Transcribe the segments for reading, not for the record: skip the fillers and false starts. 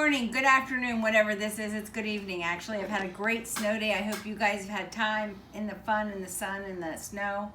Morning, good afternoon, whatever this is. It's good evening. Actually, I've had a great snow day. I hope you guys have had time in the fun and the sun and the snow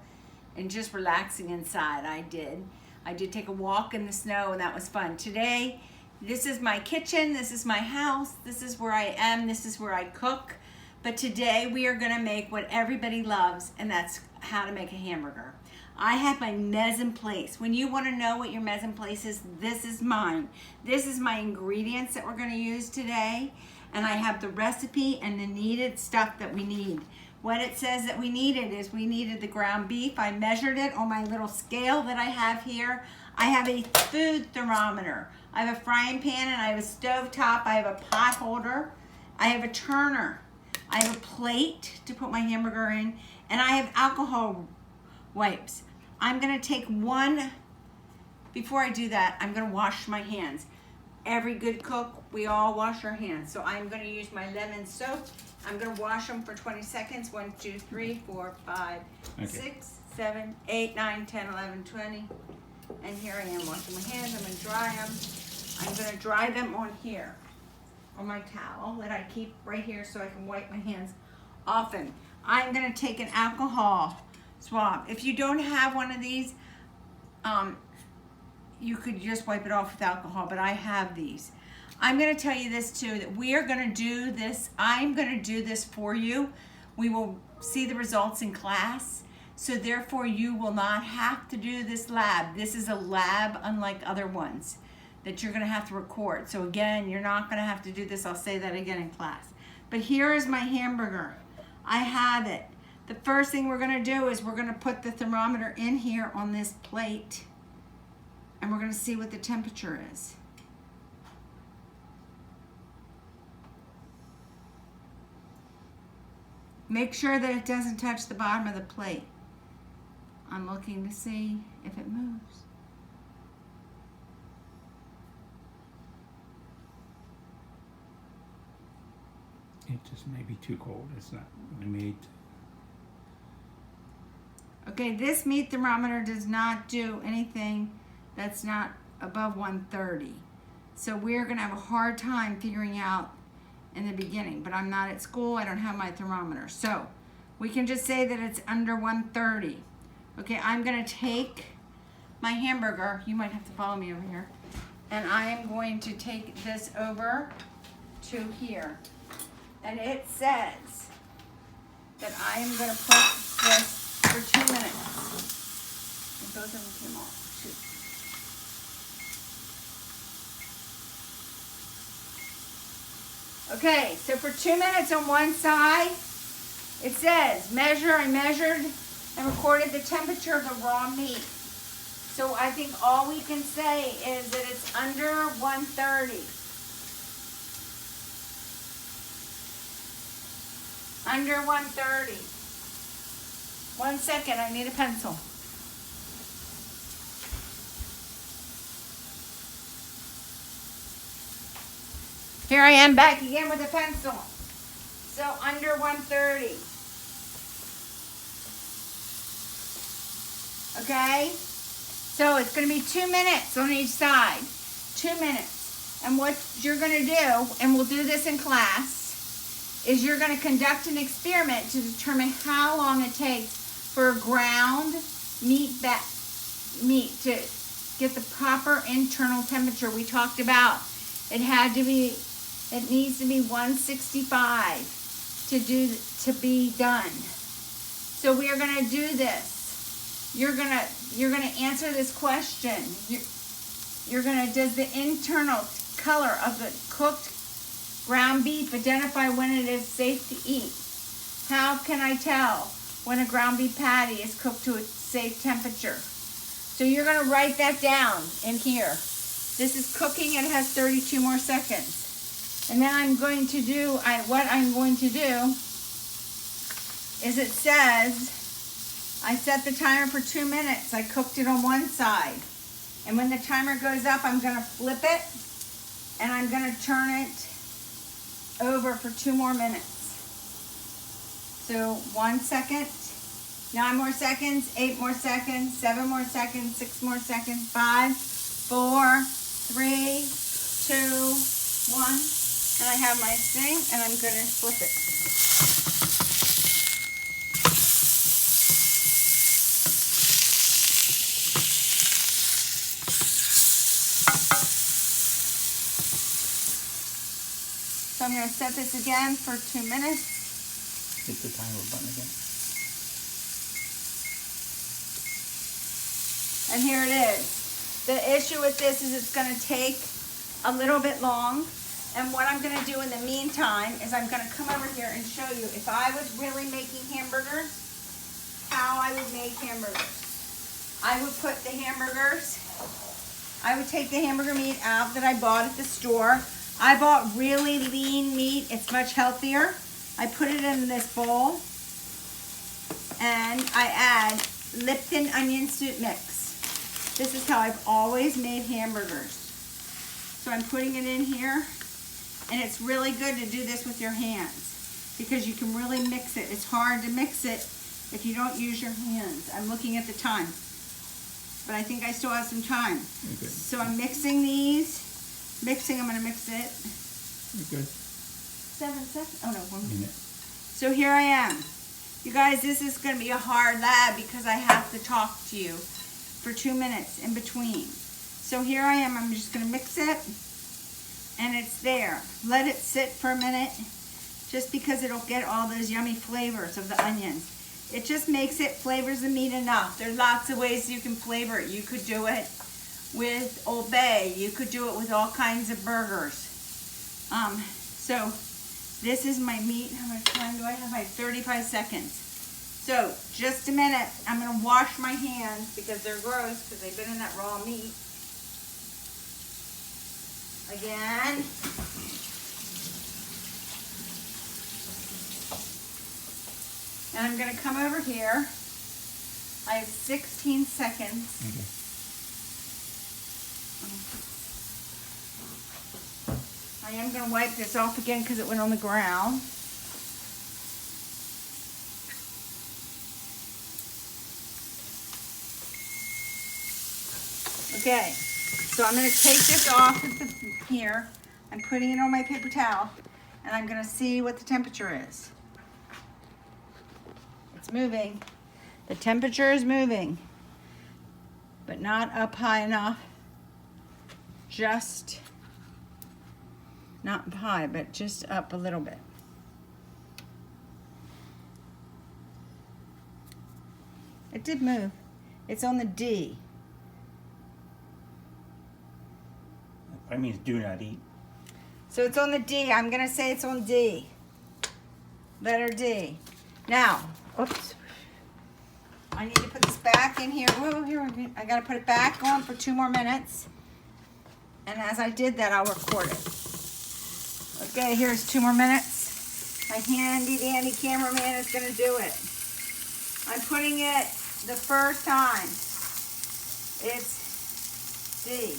and just relaxing inside. I did take a walk in the snow and that was fun. Today, this is my kitchen. This is my house. This is where I am. This is where I cook. But today we are gonna make what everybody loves, and that's how to make a hamburger. I have my mise en place. When you want to know what your mise en place is, this is mine. This is my ingredients that we're going to use today. And I have the recipe and the needed stuff that we need. What it says that we needed is we needed the ground beef. I measured it on my little scale that I have here. I have a food thermometer. I have a frying pan and I have a stove top. I have a pot holder. I have a turner. I have a plate to put my hamburger in. And I have alcohol wipes. I'm gonna take one. Before I do that, I'm gonna wash my hands. Every good cook, we all wash our hands. So I'm gonna use my lemon soap. I'm gonna wash them for 20 seconds. 1, 2, 3, 4, 5, 6, 7, 8, 9, 10, 11, 20. And here I am washing my hands. I'm gonna dry them. I'm gonna dry them on here, on my towel that I keep right here so I can wipe my hands often. I'm gonna take an alcohol swab. If you don't have one of these, you could just wipe it off with alcohol, but I have these. I'm going to tell you this too, that we are going to do this. I'm going to do this for you. We will see the results in class. So therefore you will not have to do this lab. This is a lab unlike other ones that you're going to have to record. So again, you're not going to have to do this. I'll say that again in class. But here is my hamburger. I have it. The first thing we're gonna do is we're gonna put the thermometer in here on this plate and we're gonna see what the temperature is. Make sure that it doesn't touch the bottom of the plate. I'm looking to see if it moves. It just may be too cold. It's not really made. Okay, this meat thermometer does not do anything that's not above 130. So we're gonna have a hard time figuring out in the beginning, but I'm not at school, I don't have my thermometer. So we can just say that it's under 130. Okay, I'm gonna take my hamburger, you might have to follow me over here, and I am going to take this over to here. And it says that I am gonna put this for 2 minutes. And both of them came off. Shoot. Okay, so for 2 minutes on one side, it says I measured and recorded the temperature of the raw meat. So I think all we can say is that it's under 130. Under 130. 1 second, I need a pencil. Here I am back again with a pencil. So under 130. Okay? So it's going to be 2 minutes on each side. 2 minutes. And what you're going to do, and we'll do this in class, is you're going to conduct an experiment to determine how long it takes for ground meat to get the proper internal temperature. We talked about it needs to be 165 to be done. So we are going to do this. You're going to answer this question. Does the internal color of the cooked ground beef identify when it is safe to eat? How can I tell when a ground beef patty is cooked to a safe temperature? So you're going to write that down in here. This is cooking. It has 32 more seconds. And then what I'm going to do is it says, I set the timer for 2 minutes. I cooked it on one side. And when the timer goes up, I'm going to flip it and I'm going to turn it over for 2 more minutes. So 1 second, 9 more seconds, 8 more seconds, 7 more seconds, 6 more seconds, 5, 4, 3, 2, One. And I have my thing, and I'm going to flip it. So I'm going to set this again for 2 minutes. Hit the timer button again. And here it is. The issue with this is it's going to take a little bit long. And what I'm going to do in the meantime is I'm going to come over here and show you if I was really making hamburgers, how I would make hamburgers. I would put the hamburgers, I would take the hamburger meat out that I bought at the store. I bought really lean meat. It's much healthier. I put it in this bowl and I add Lipton onion soup mix. This is how I've always made hamburgers. So I'm putting it in here, and it's really good to do this with your hands because you can really mix it. It's hard to mix it if you don't use your hands. I'm looking at the time, but I think I still have some time. Okay. So I'm mixing these. I'm gonna mix it. You're good. 7 seconds, oh no, 1 Minute. So here I am. You guys, this is gonna be a hard lab because I have to talk to you for 2 minutes in between. So here I am, I'm just gonna mix it, and it's there. Let it sit for a minute, just because it'll get all those yummy flavors of the onions. It just makes it, flavors the meat enough. There's lots of ways you can flavor it. You could do it with Old Bay. You could do it with all kinds of burgers. So this is my meat. How much time do I have? I have 35 seconds. So just a minute. I'm gonna wash my hands because they're gross because they've been in that raw meat. Again. And I'm gonna come over here. I have 16 seconds. Okay. I am going to wipe this off again because it went on the ground. Okay, so I'm going to take this off of here. I'm putting it on my paper towel, and I'm going to see what the temperature is. It's moving. The temperature is moving, but not up high enough. Just not high, but just up a little bit. It did move. It's on the D. That means do not eat. So it's on the D. I'm gonna say it's on D. Letter D. Now, oops. I need to put this back in here. Whoa, here, I gotta put it back on for 2 more minutes. And as I did that, I'll record it. Okay, here's 2 more minutes. My handy dandy cameraman is gonna do it. I'm putting it the first time. It's D.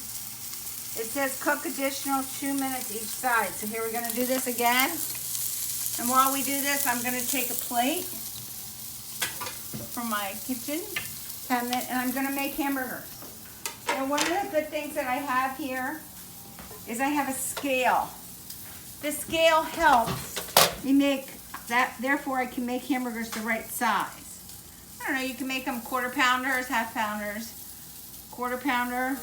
It says cook additional 2 minutes each side. So here we're gonna do this again. And while we do this, I'm gonna take a plate from my kitchen cabinet and I'm gonna make hamburgers. And one of the good things that I have here is I have a scale. The scale helps me make that, therefore I can make hamburgers the right size. I don't know, you can make them 1/4 pounders, 1/2 pounders, 1/4 pounder.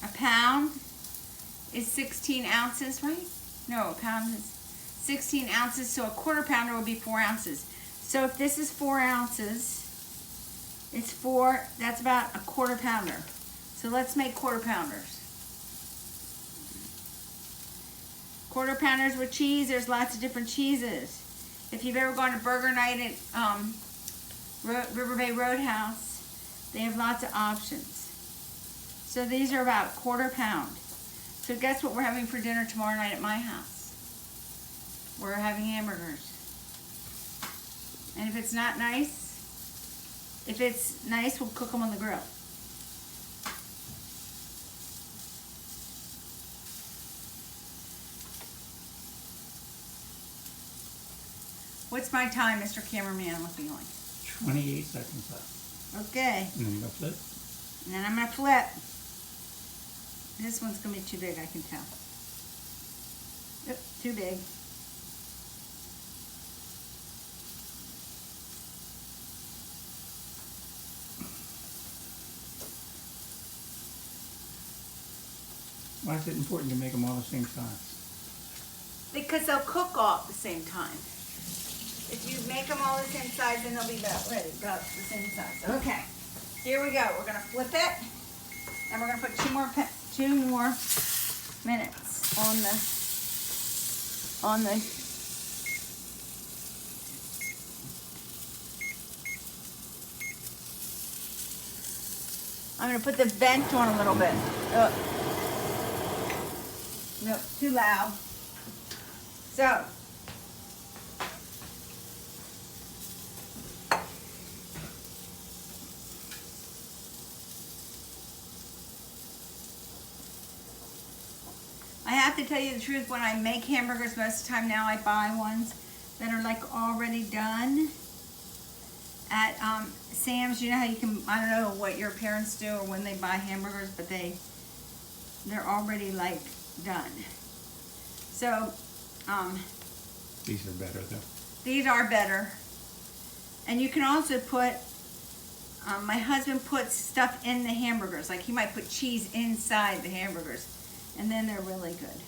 A pound is 16 ounces, right? No, a pound is 16 ounces, so a 1/4 pounder would be 4 ounces. So if this is 4 ounces, it's 4, that's about a 1/4 pounder. So let's make 1/4 pounders. 1/4 pounders with cheese, there's lots of different cheeses. If you've ever gone to burger night at River Bay Roadhouse, they have lots of options. So these are about 1/4 pound. So guess what we're having for dinner tomorrow night at my house? We're having hamburgers. And if it's not nice, we'll cook them on the grill. What's my time, Mr. Cameraman, looking like? 28 seconds left. Okay, And then you go flip. and then I'm gonna flip. This one's gonna be too big, I can tell. Yep, too big. Why is it important to make them all the same size? Because they'll cook all at the same time. If you make them all the same size, then they'll be about ready, about the same size. Okay, here we go. We're gonna flip it, and we're gonna put two more minutes on the. I'm gonna put the vent on a little bit. Oh. Nope, too loud. So. I have to tell you the truth, when I make hamburgers most of the time now, I buy ones that are like already done at Sam's. You know how you can, I don't know what your parents do or when they buy hamburgers, but they're already like done. So These are better though. these are better. And you can also put, my husband puts stuff in the hamburgers. Like he might put cheese inside the hamburgers. And then they're really good.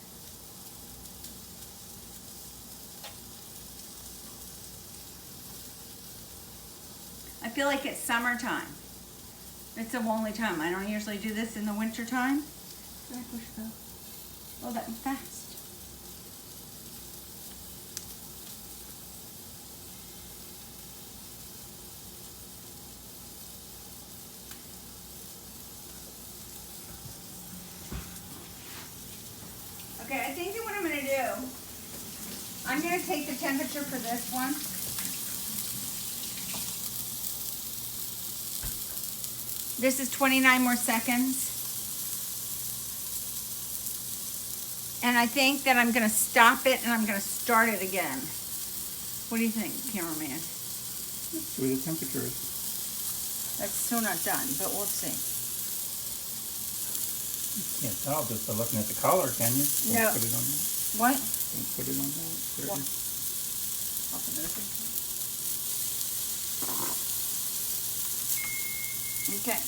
I feel like it's summertime. It's the only time. I don't usually do this in the winter time. Did I push go? Oh, that was fast. Okay, I think that what I'm going to do, I'm going to take the temperature for this one. This is 29 more seconds. And I think that I'm going to stop it and I'm going to start it again. What do you think, cameraman? That's where the temperature is. That's still not done, but we'll see. You can't tell just by looking at the color, can you? Don't No. Put it on there. What? Don't put it on there. What? Okay.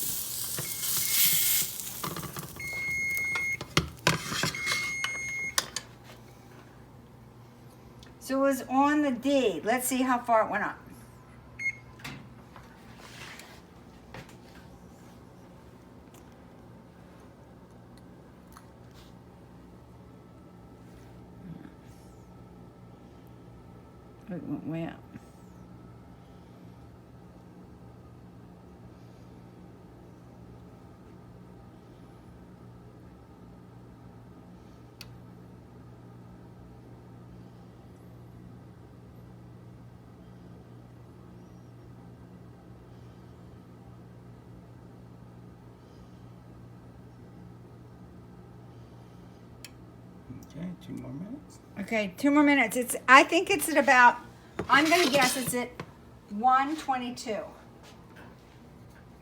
So it was on the D. Let's see how far it went up. It went way up. Okay, 2 more minutes. Okay, 2 more minutes. I think it's at about, I'm going to guess it's at 122.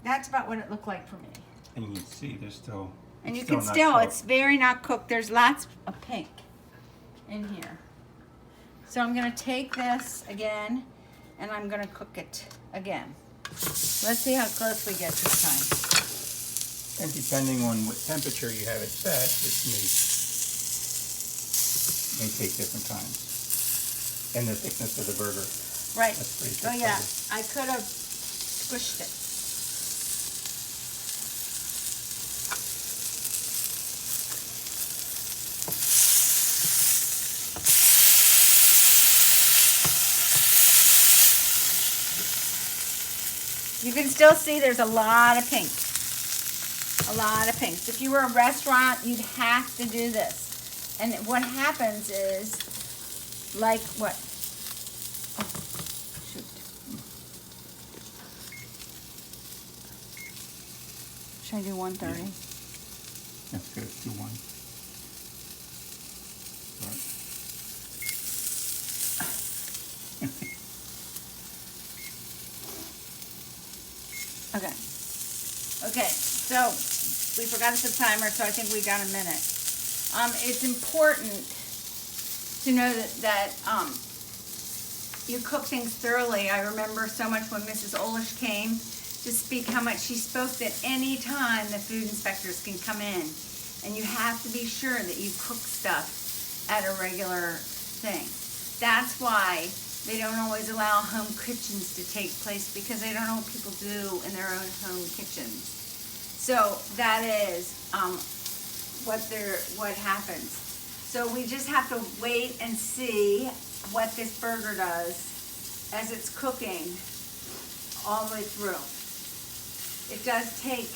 That's about what it looked like for me. And you can see there's still. And you still can not still, cooked. it's very not cooked. There's lots of pink in here. So I'm going to take this again and I'm going to cook it again. Let's see how close we get this time. And depending on what temperature you have it set, it may take different times. And the thickness of the burger. Right. That's pretty Oh yeah, straightforward. I could have squished it. You can still see there's a lot of pink. A lot of pinks. If you were a restaurant, you'd have to do this. And what happens is, like what? Oh, shoot. Should I do 130? Yeah. That's good. 2-1. Okay. Okay, so We forgot to set the timer, so I think we got a minute. It's important to know that you cook things thoroughly. I remember so much when Mrs. Olish came to speak, how much she spoke that any time the food inspectors can come in, and you have to be sure that you cook stuff at a regular thing. That's why they don't always allow home kitchens to take place, because they don't know what people do in their own home kitchens. So that is what happens. So we just have to wait and see what this burger does as it's cooking all the way through. It does take,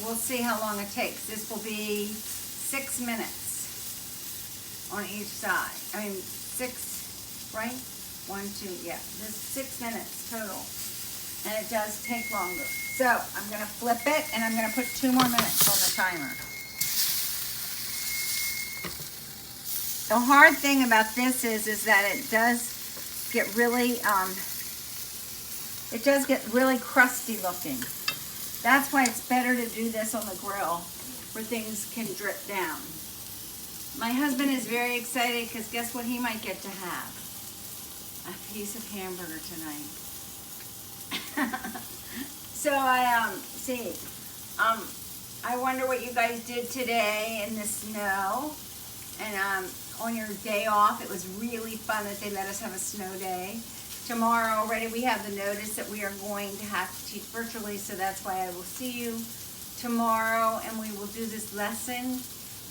we'll see how long it takes. This will be 6 minutes on each side. I mean, 6, right? 1, 2, yeah. This is 6 minutes total. And it does take longer. So I'm gonna flip it, and I'm gonna put 2 more minutes on the timer. The hard thing about this is that it does get really crusty looking. That's why it's better to do this on the grill, where things can drip down. My husband is very excited because guess what he might get to have? A piece of hamburger tonight. So I wonder what you guys did today in the snow, and on your day off. It was really fun that they let us have a snow day. Tomorrow already we have the notice that we are going to have to teach virtually, so that's why I will see you tomorrow, and we will do this lesson.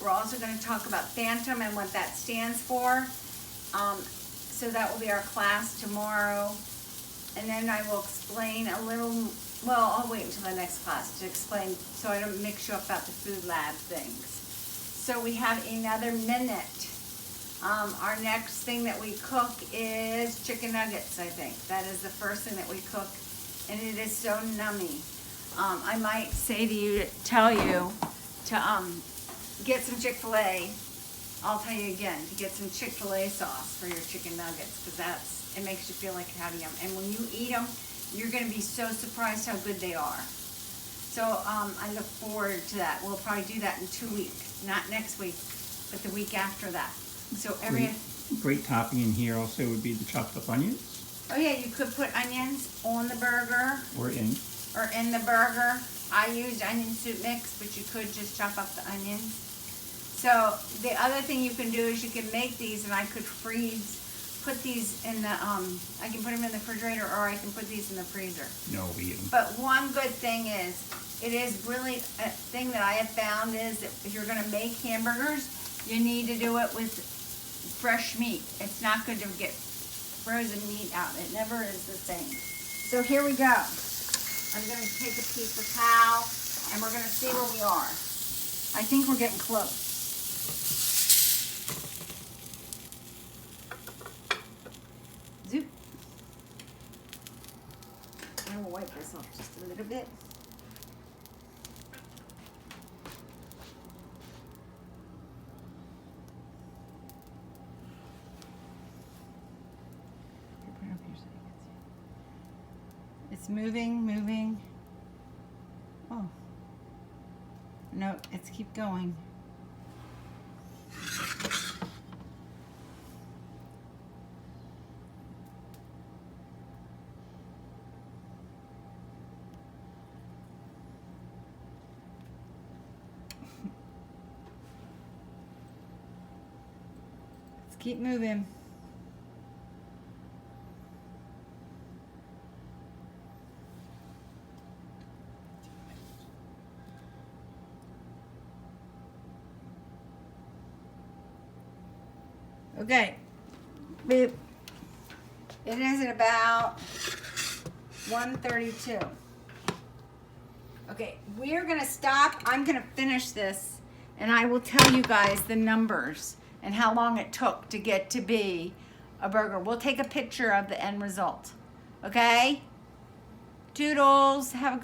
We're also going to talk about Phantom and what that stands for. So that will be our class tomorrow. And then I will explain a little, well, I'll wait until the next class to explain, so I don't mix you up about the food lab things. So we have another minute. Our next thing that we cook is chicken nuggets, I think. That is the first thing that we cook, and it is so nummy. I might say to you, tell you to get some Chick-fil-A. I'll tell you again, to get some Chick-fil-A sauce for your chicken nuggets, because it makes you feel like you're having them. And when you eat them, you're going to be so surprised how good they are. So I look forward to that. We'll probably do that in 2 weeks. Not next week, but the week after that. So great topping in here also would be the chopped up onions. Oh yeah, you could put onions on the burger. Or in the burger. I used onion soup mix, but you could just chop up the onions. So the other thing you can do is you can make these, and I could put these in the, I can put them in the refrigerator, or I can put these in the freezer. No, we eat them. But one good thing is, it is really a thing that I have found is that if you're gonna make hamburgers, you need to do it with fresh meat. It's not good to get frozen meat out. It never is the same. So here we go. I'm gonna take a paper towel, and we're gonna see where we are. I think we're getting close. Zoop. I will wipe this off just a little bit. It's moving. Oh. No, it's keep going. Let's keep moving. Okay, it is at about 1:32. Okay, we're gonna stop. I'm gonna finish this, and I will tell you guys the numbers and how long it took to get to be a burger. We'll take a picture of the end result. Okay? Toodles, have a